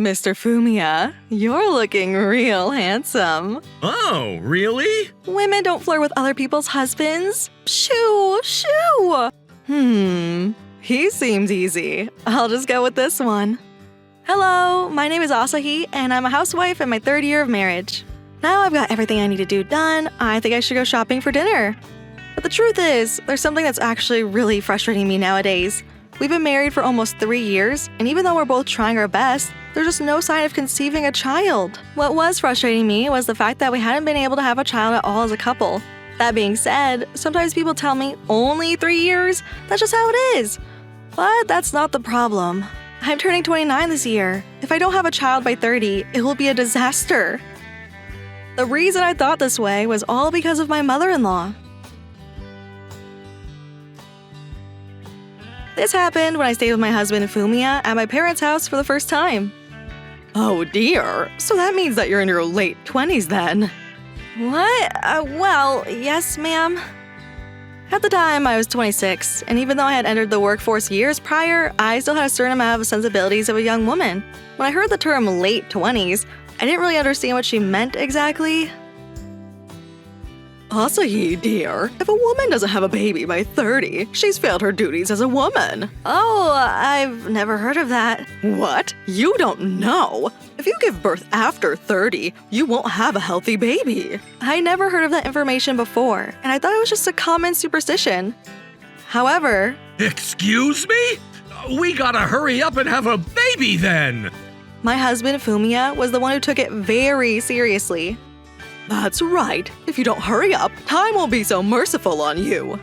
Mr. Fumiya, you're looking real handsome. Oh, really? Women don't flirt with other people's husbands. Shoo, shoo. He seems easy. I'll just go with this one. Hello, my name is Asahi, and I'm a housewife in my 3rd year of marriage. Now I've got everything I need to do done, I think I should go shopping for dinner. But the truth is, there's something that's actually really frustrating me nowadays. We've been married for almost 3 years, and even though we're both trying our best, there's just no sign of conceiving a child. What was frustrating me was the fact that we hadn't been able to have a child at all as a couple. That being said, sometimes people tell me, only 3 years? That's just how it is. But that's not the problem. I'm turning 29 this year. If I don't have a child by 30, it will be a disaster. The reason I thought this way was all because of my mother-in-law. This happened when I stayed with my husband Fumiya at my parents' house for the first time. Oh dear, so that means that you're in your late 20s then. What? Well, yes, ma'am. At the time, I was 26, and even though I had entered the workforce years prior, I still had a certain amount of sensibilities of a young woman. When I heard the term late 20s, I didn't really understand what she meant exactly. Asahi, dear, if a woman doesn't have a baby by 30, she's failed her duties as a woman. Oh, I've never heard of that. What? You don't know? If you give birth after 30, you won't have a healthy baby. I never heard of that information before, and I thought it was just a common superstition. However… Excuse me? We gotta hurry up and have a baby then! My husband Fumiya was the one who took it very seriously. That's right. If you don't hurry up, time won't be so merciful on you.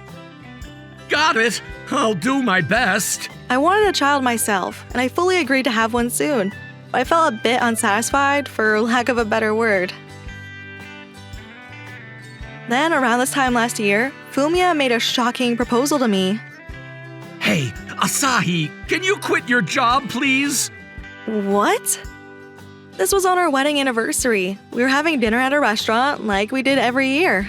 Got it. I'll do my best. I wanted a child myself, and I fully agreed to have one soon, but I felt a bit unsatisfied, for lack of a better word. Then, around this time last year, Fumiya made a shocking proposal to me. Hey, Asahi, can you quit your job, please? What? This was on our wedding anniversary. We were having dinner at a restaurant like we did every year.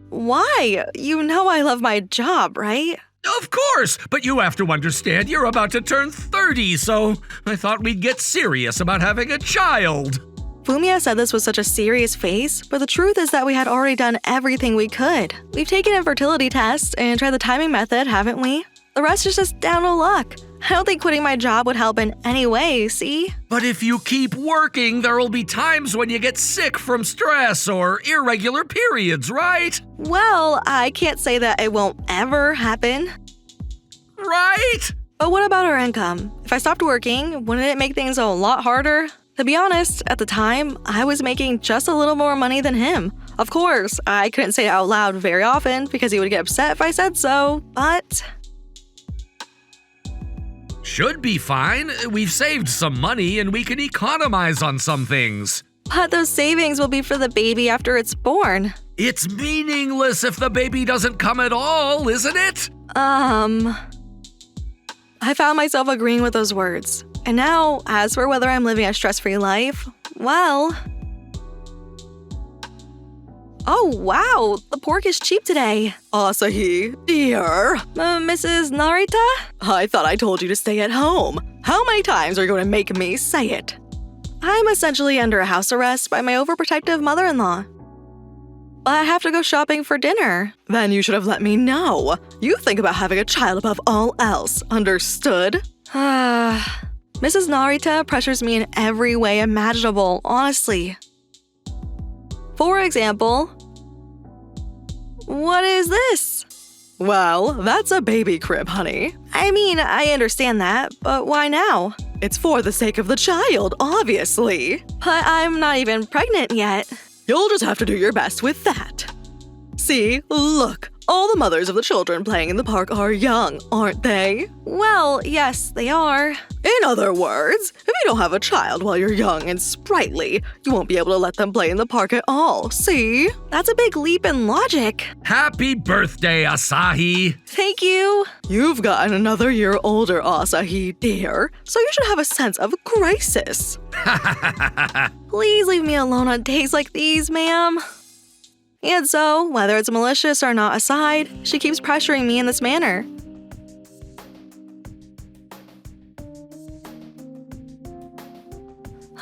Why? You know I love my job, right? Of course, but you have to understand you're about to turn 30, so I thought we'd get serious about having a child. Fumiya said this with such a serious face, but the truth is that we had already done everything we could. We've taken infertility tests and tried the timing method, haven't we? The rest is just down to luck. I don't think quitting my job would help in any way, see? But if you keep working, there'll be times when you get sick from stress or irregular periods, right? Well, I can't say that it won't ever happen. Right? But what about our income? If I stopped working, wouldn't it make things a lot harder? To be honest, at the time, I was making just a little more money than him. Of course, I couldn't say it out loud very often because he would get upset if I said so, but… Should be fine. We've saved some money and we can economize on some things. But those savings will be for the baby after it's born. It's meaningless if the baby doesn't come at all, isn't it? I found myself agreeing with those words. And now, as for whether I'm living a stress-free life, well… Oh, wow! The pork is cheap today. Asahi, dear. Mrs. Narita? I thought I told you to stay at home. How many times are you going to make me say it? I'm essentially under a house arrest by my overprotective mother-in-law. But I have to go shopping for dinner. Then you should have let me know. You think about having a child above all else, understood? Mrs. Narita pressures me in every way imaginable, honestly. For example, what is this? Well, that's a baby crib, honey. I mean, I understand that, but why now? It's for the sake of the child, obviously. But I'm not even pregnant yet. You'll just have to do your best with that. See, look, all the mothers of the children playing in the park are young, aren't they? Well, yes, they are. In other words, if you don't have a child while you're young and sprightly, you won't be able to let them play in the park at all, see? That's a big leap in logic. Happy birthday, Asahi! Thank you. You've gotten another year older, Asahi, dear, so you should have a sense of crisis. Please leave me alone on days like these, ma'am. And so, whether it's malicious or not aside, she keeps pressuring me in this manner.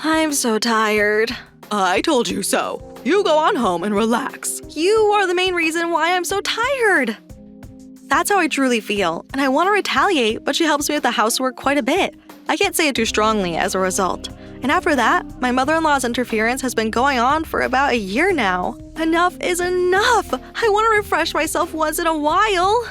I'm so tired. I told you so. You go on home and relax. You are the main reason why I'm so tired. That's how I truly feel, and I want to retaliate, but she helps me with the housework quite a bit. I can't say it too strongly as a result. And after that, my mother-in-law's interference has been going on for about a year now. Enough is enough! I want to refresh myself once in a while.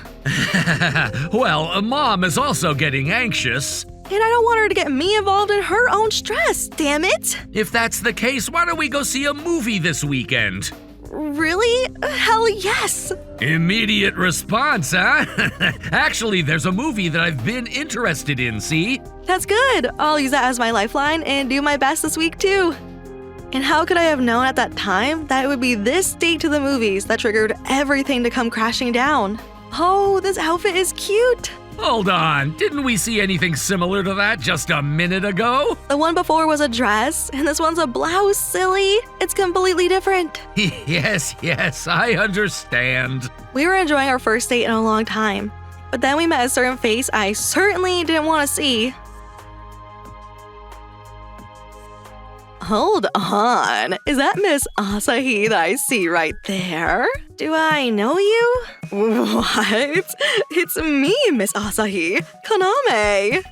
Well, Mom is also getting anxious. And I don't want her to get me involved in her own stress, damn it! If that's the case, why don't we go see a movie this weekend? Really? Hell yes! Immediate response, huh? Actually, there's a movie that I've been interested in, see? That's good. I'll use that as my lifeline and do my best this week too. And how could I have known at that time that it would be this date to the movies that triggered everything to come crashing down? Oh, this outfit is cute! Hold on, didn't we see anything similar to that just a minute ago? The one before was a dress, and this one's a blouse, silly. It's completely different. Yes, I understand. We were enjoying our first date in a long time, but then we met a certain face I certainly didn't want to see. Hold on, is that Miss Asahi that I see right there? Do I know you? What? It's me, Miss Asahi, Kaname.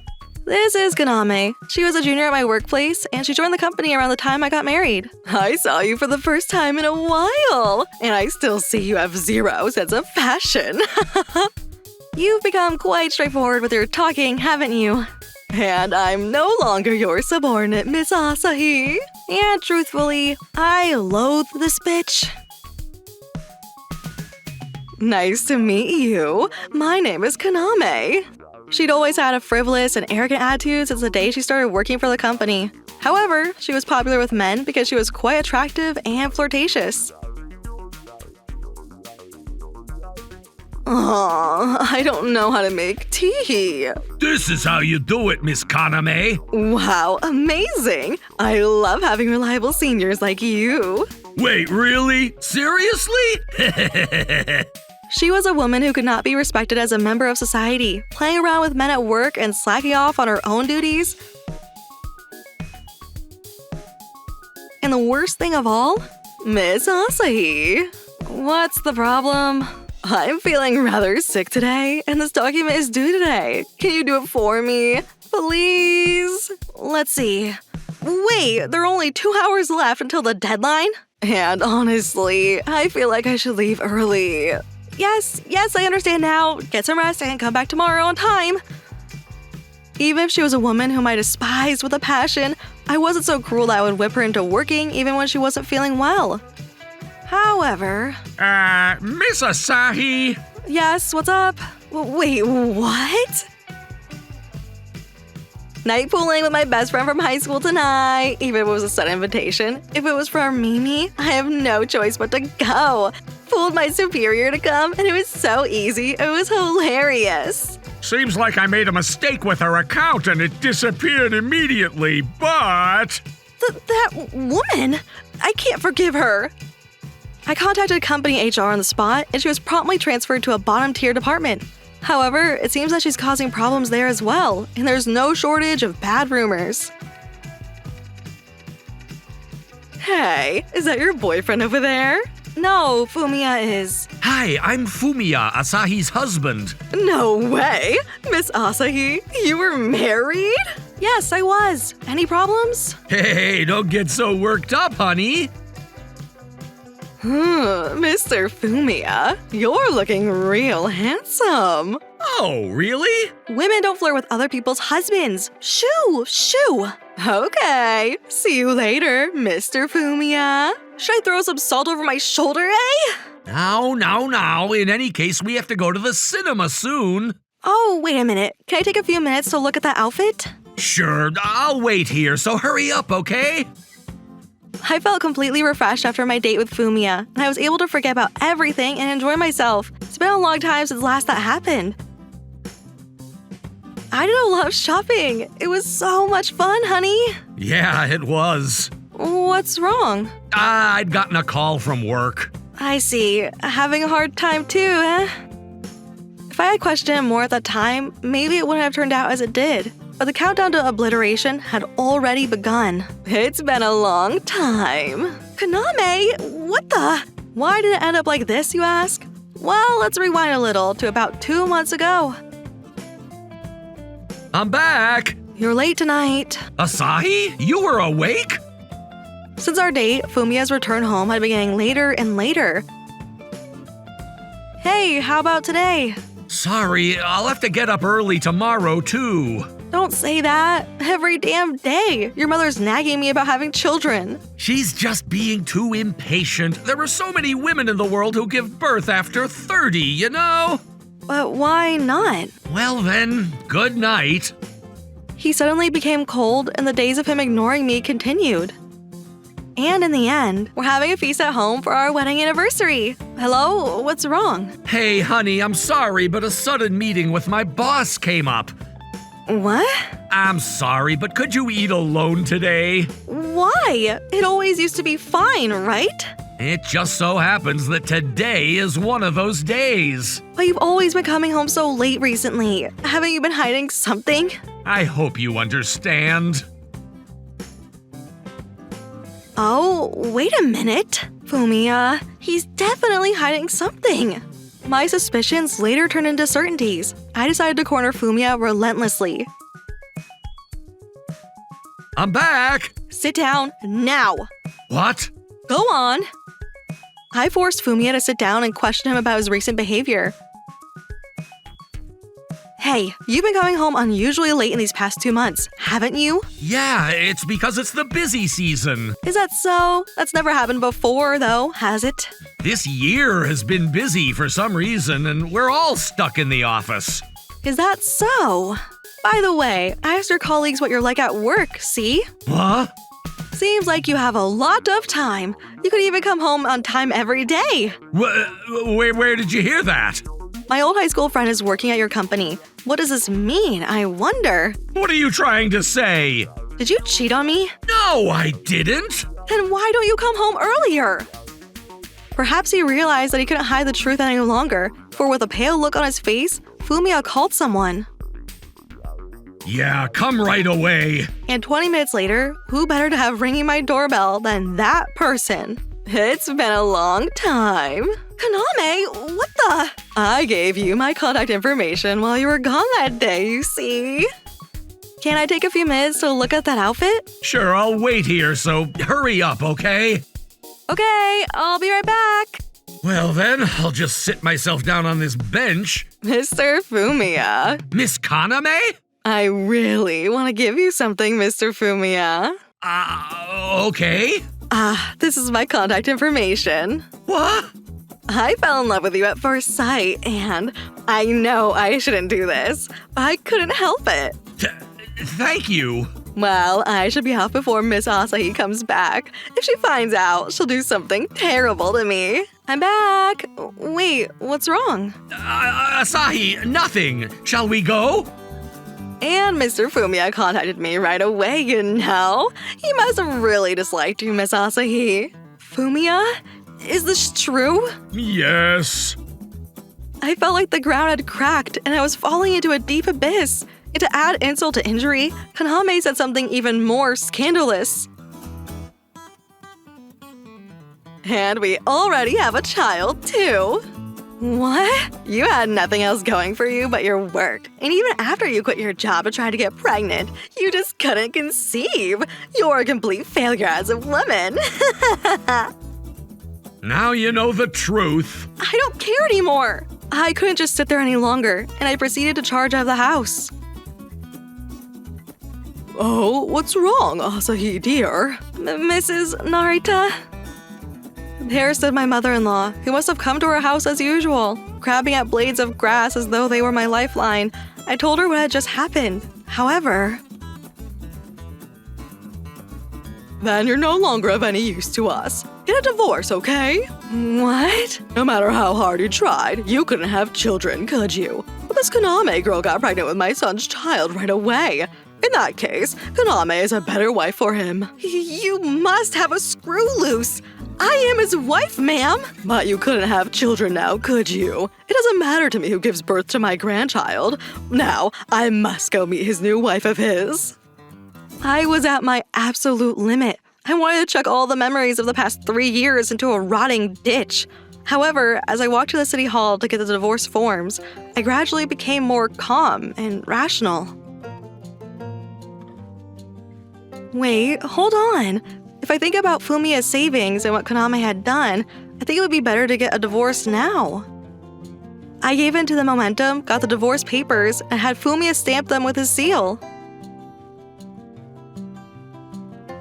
This is Kaname. She was a junior at my workplace, and she joined the company around the time I got married. I saw you for the first time in a while, and I still see you have zero sense of fashion. You've become quite straightforward with your talking, haven't you? And I'm no longer your subordinate, Miss Asahi. And truthfully, I loathe this bitch. Nice to meet you. My name is Kaname. She'd always had a frivolous and arrogant attitude since the day she started working for the company. However, she was popular with men because she was quite attractive and flirtatious. Aw, I don't know how to make tea. This is how you do it, Miss Kaname. Wow, amazing. I love having reliable seniors like you. Wait, really? Seriously? She was a woman who could not be respected as a member of society, playing around with men at work and slacking off on her own duties. And the worst thing of all, Miss Asahi. What's the problem? I'm feeling rather sick today, and this document is due today. Can you do it for me? Please? Let's see. Wait, there are only 2 hours left until the deadline? And honestly, I feel like I should leave early. Yes, I understand now. Get some rest and come back tomorrow on time. Even if she was a woman whom I despised with a passion, I wasn't so cruel that I would whip her into working even when she wasn't feeling well. However… Miss Asahi? Yes, what's up? Wait, what? Night pooling with my best friend from high school tonight. Even if it was a sudden invitation. If it was for our Mimi, I have no choice but to go. Fooled my superior to come, and it was so easy. It was hilarious. Seems like I made a mistake with her account and it disappeared immediately, but… That woman! I can't forgive her. I contacted company HR on the spot, and she was promptly transferred to a bottom-tier department. However, it seems that she's causing problems there as well, and there's no shortage of bad rumors. Hey, is that your boyfriend over there? No, Fumiya is. Hi, I'm Fumiya, Asahi's husband. No way! Miss Asahi, you were married? Yes, I was. Any problems? Hey, don't get so worked up, honey. Mr. Fumiya, you're looking real handsome. Oh, really? Women don't flirt with other people's husbands. Shoo! Okay, see you later, Mr. Fumiya. Should I throw some salt over my shoulder, eh? Now. In any case, we have to go to the cinema soon. Oh, wait a minute. Can I take a few minutes to look at that outfit? Sure, I'll wait here, so hurry up, okay? I felt completely refreshed after my date with Fumiya, and I was able to forget about everything and enjoy myself. It's been a long time since last that happened. I did a lot of shopping. It was so much fun, honey. Yeah, it was. What's wrong? I'd gotten a call from work. I see. Having a hard time too, eh? If I had questioned him more at that time, maybe it wouldn't have turned out as it did. but the countdown to obliteration had already begun. It's been a long time. Kaname, what the? Why did it end up like this, you ask? Well, let's rewind a little to about 2 months ago. I'm back! You're late tonight. Asahi, you were awake? Since our date, Fumiya's return home had been getting later and later. Hey, how about today? Sorry, I'll have to get up early tomorrow, too. Don't say that. Every damn day, your mother's nagging me about having children. She's just being too impatient. There are so many women in the world who give birth after 30, you know? But why not? Well then, good night. He suddenly became cold, and the days of him ignoring me continued. And in the end, we're having a feast at home for our wedding anniversary. Hello? What's wrong? Hey, honey, I'm sorry, but a sudden meeting with my boss came up. What? I'm sorry, but could you eat alone today? Why? It always used to be fine, right? It just so happens that today is one of those days. But you've always been coming home so late recently. Haven't you been hiding something? I hope you understand. Oh, wait a minute. Fumiya, he's definitely hiding something. My suspicions later turned into certainties. I decided to corner Fumiya relentlessly. I'm back! Sit down, now. What? Go on. I forced Fumiya to sit down and question him about his recent behavior. Hey, you've been coming home unusually late in these past 2 months, haven't you? Yeah, it's because it's the busy season. Is that so? That's never happened before, though, has it? This year has been busy for some reason, and we're all stuck in the office. Is that so? By the way, I asked your colleagues what you're like at work, see? What? Seems like you have a lot of time. You could even come home on time every day. Where did you hear that? My old high school friend is working at your company. What does this mean, I wonder? What are you trying to say? Did you cheat on me? No, I didn't. Then why don't you come home earlier? Perhaps he realized that he couldn't hide the truth any longer, for with a pale look on his face, Fumiya called someone. Yeah, come right away. And 20 minutes later, who better to have ringing my doorbell than that person? It's been a long time. Kaname, what the? I gave you my contact information while you were gone that day, you see. Can I take a few minutes to look at that outfit? Sure, I'll wait here, so hurry up, okay? Okay, I'll be right back. Well then, I'll just sit myself down on this bench. Mr. Fumiya. Miss Kaname? I really want to give you something, Mr. Fumiya. Okay. This is my contact information. What? I fell in love with you at first sight, and I know I shouldn't do this, but I couldn't help it. Thank you. Well, I should be off before Miss Asahi comes back. If she finds out, she'll do something terrible to me. I'm back. Wait, what's wrong? Asahi, nothing. Shall we go? And Mr. Fumiya contacted me right away, you know. He must have really disliked you, Miss Asahi. Fumiya? Is this true? Yes. I felt like the ground had cracked and I was falling into a deep abyss. And to add insult to injury, Kaname said something even more scandalous. And we already have a child, too. What? You had nothing else going for you but your work. And even after you quit your job to try to get pregnant, you just couldn't conceive. You're a complete failure as a woman. Now you know the truth. I don't care anymore. I couldn't just sit there any longer, and I proceeded to charge out of the house. Oh, what's wrong, Asahi dear? Mrs. Narita? There stood my mother-in-law, who must have come to her house as usual, grabbing at blades of grass as though they were my lifeline. I told her what had just happened. However... Then you're no longer of any use to us. Get a divorce, okay? What? No matter how hard you tried, you couldn't have children, could you? But this Kaname girl got pregnant with my son's child right away. In that case, Kaname is a better wife for him. You must have a screw loose. I am his wife, ma'am. But you couldn't have children now, could you? It doesn't matter to me who gives birth to my grandchild. Now, I must go meet his new wife of his. I was at my absolute limit. I wanted to chuck all the memories of the past 3 years into a rotting ditch. However, as I walked to the city hall to get the divorce forms, I gradually became more calm and rational. Wait, hold on. If I think about Fumiya's savings and what Kaname had done, I think it would be better to get a divorce now. I gave in to the momentum, got the divorce papers, and had Fumiya stamp them with his seal.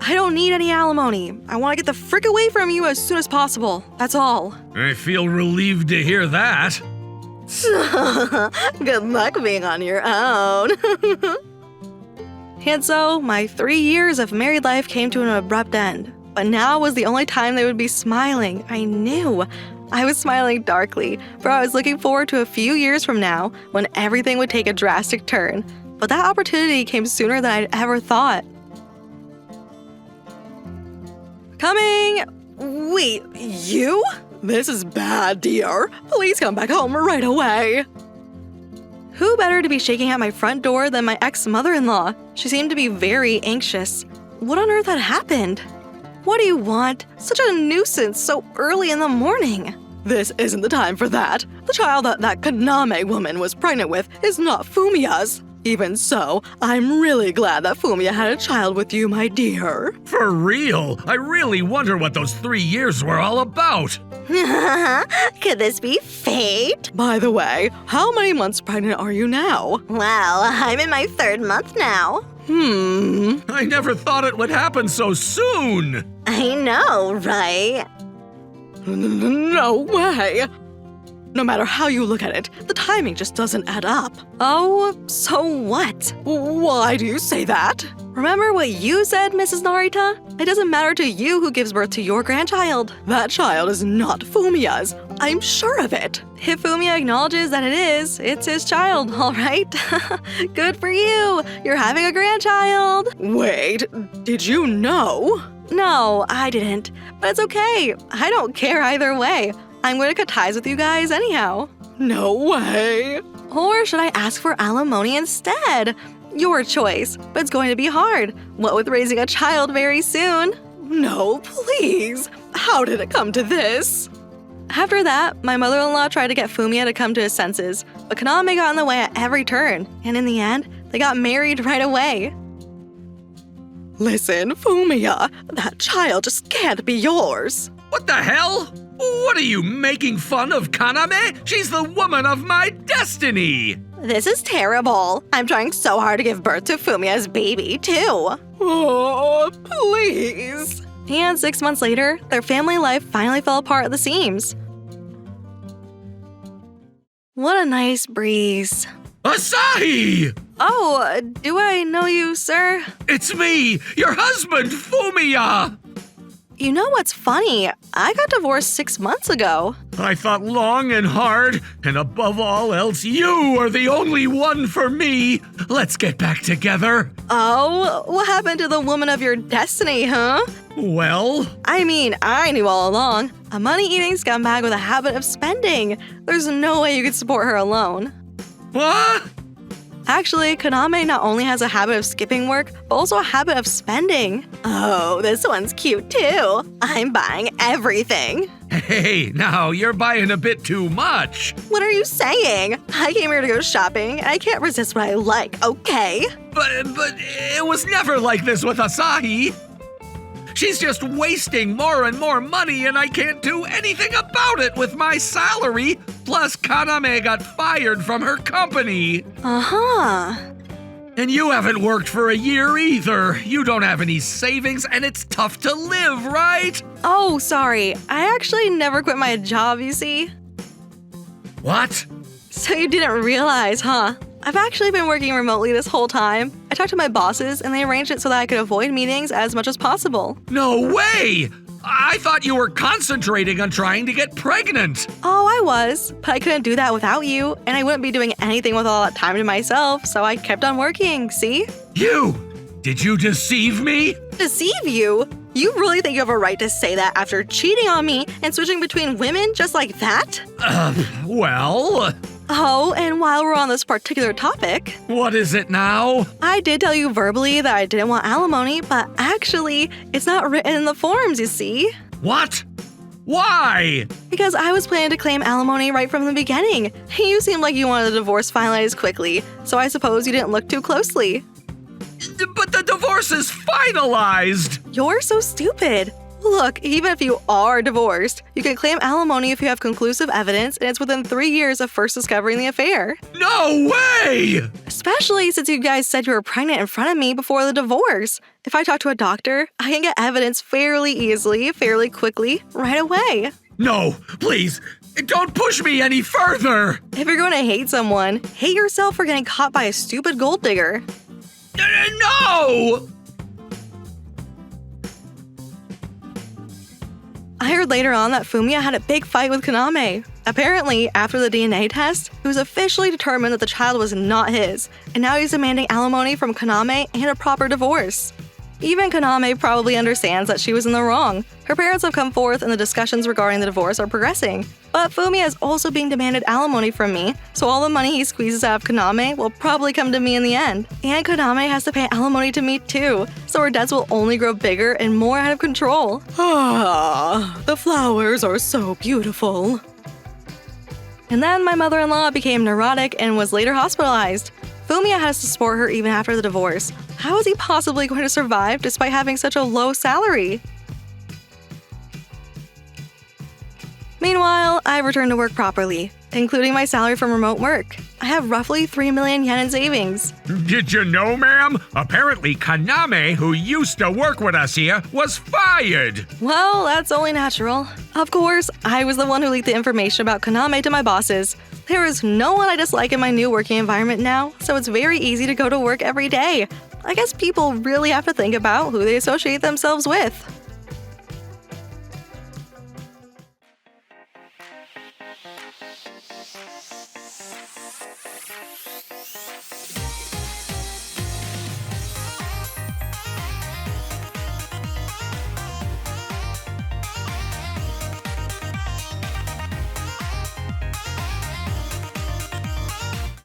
I don't need any alimony. I want to get the frick away from you as soon as possible. That's all. I feel relieved to hear that. Good luck being on your own. And so, my 3 years of married life came to an abrupt end. But now was the only time they would be smiling. I knew. I was smiling darkly, for I was looking forward to a few years from now when everything would take a drastic turn. But that opportunity came sooner than I'd ever thought. Coming! Wait, you? This is bad, dear. Please come back home right away. Who better to be shaking at my front door than my ex-mother-in-law? She seemed to be very anxious. What on earth had happened? What do you want? Such a nuisance so early in the morning. This isn't the time for that. The child that Kaname woman was pregnant with is not Fumiya's. Even so, I'm really glad that Fumiya had a child with you, my dear. For real? I really wonder what those 3 years were all about. Could this be fate? By the way, how many months pregnant are you now? Well, I'm in my 3rd month now. I never thought it would happen so soon. I know, right? No way. No matter how you look at it, the timing just doesn't add up. Oh, so what? Why do you say that? Remember what you said, Mrs. Narita? It doesn't matter to you who gives birth to your grandchild. That child is not Fumiya's. I'm sure of it. If Fumiya acknowledges that it is, it's his child, all right? Good for you. You're having a grandchild. Wait, did you know? No, I didn't. But it's okay. I don't care either way. I'm going to cut ties with you guys anyhow. No way. Or should I ask for alimony instead? Your choice, but it's going to be hard. What with raising a child very soon? No, please. How did it come to this? After that, my mother-in-law tried to get Fumiya to come to his senses, but Kaname got in the way at every turn, and in the end, they got married right away. Listen, Fumiya, that child just can't be yours. What the hell? What are you, making fun of Kaname? She's the woman of my destiny! This is terrible. I'm trying so hard to give birth to Fumiya's baby, too. Oh, please. And 6 months later, their family life finally fell apart at the seams. What a nice breeze. Asahi! Oh, do I know you, sir? It's me, your husband, Fumiya! You know what's funny? I got divorced 6 months ago. I thought long and hard, and above all else, you are the only one for me. Let's get back together. Oh, what happened to the woman of your destiny, huh? Well, I mean, I knew all along. A money-eating scumbag with a habit of spending. There's no way you could support her alone. what? Actually, Kaname not only has a habit of skipping work, but also a habit of spending. Oh, this one's cute, too. I'm buying everything. Hey, now you're buying a bit too much. What are you saying? I came here to go shopping, and I can't resist what I like, okay? But it was never like this with Asahi. She's just wasting more and more money, and I can't do anything about it with my salary. Plus, Kaname got fired from her company. Uh-huh. And you haven't worked for a year either. You don't have any savings, and it's tough to live, right? Oh, sorry. I actually never quit my job, you see. What? So you didn't realize, huh? I've actually been working remotely this whole time. I talked to my bosses, and they arranged it so that I could avoid meetings as much as possible. No way! I thought you were concentrating on trying to get pregnant. Oh, I was, but I couldn't do that without you, and I wouldn't be doing anything with all that time to myself, so I kept on working, see? You! Did you deceive me? Deceive you? You really think you have a right to say that after cheating on me and switching between women just like that? Well, Oh, and while we're on this particular topic, what is it now? I did tell you verbally that I didn't want alimony, but actually, it's not written in the forms, you see? What? Why? Because I was planning to claim alimony right from the beginning. You seemed like you wanted the divorce finalized quickly, so I suppose you didn't look too closely. But the divorce is finalized! You're so stupid. Look, even if you are divorced, you can claim alimony if you have conclusive evidence and it's within 3 years of first discovering the affair. No way! Especially since you guys said you were pregnant in front of me before the divorce. If I talk to a doctor, I can get evidence fairly easily, fairly quickly, right away. No, please, don't push me any further! If you're going to hate someone, hate yourself for getting caught by a stupid gold digger. No! I heard later on that Fumiya had a big fight with Kaname. Apparently, after the DNA test, it was officially determined that the child was not his, and now he's demanding alimony from Kaname and a proper divorce. Even Kaname probably understands that she was in the wrong. Her parents have come forth and the discussions regarding the divorce are progressing. But Fumiya is also being demanded alimony from me, so all the money he squeezes out of Kaname will probably come to me in the end. And Kaname has to pay alimony to me too, so her debts will only grow bigger and more out of control. Ah, the flowers are so beautiful. And then my mother-in-law became neurotic and was later hospitalized. Fumiya has to support her even after the divorce. How is he possibly going to survive despite having such a low salary? Meanwhile, I've returned to work properly, including my salary from remote work. I have roughly 3 million yen in savings. Did you know, ma'am? Apparently Kaname, who used to work with us here, was fired! Well, that's only natural. Of course, I was the one who leaked the information about Kaname to my bosses. There is no one I dislike in my new working environment now, so it's very easy to go to work every day. I guess people really have to think about who they associate themselves with.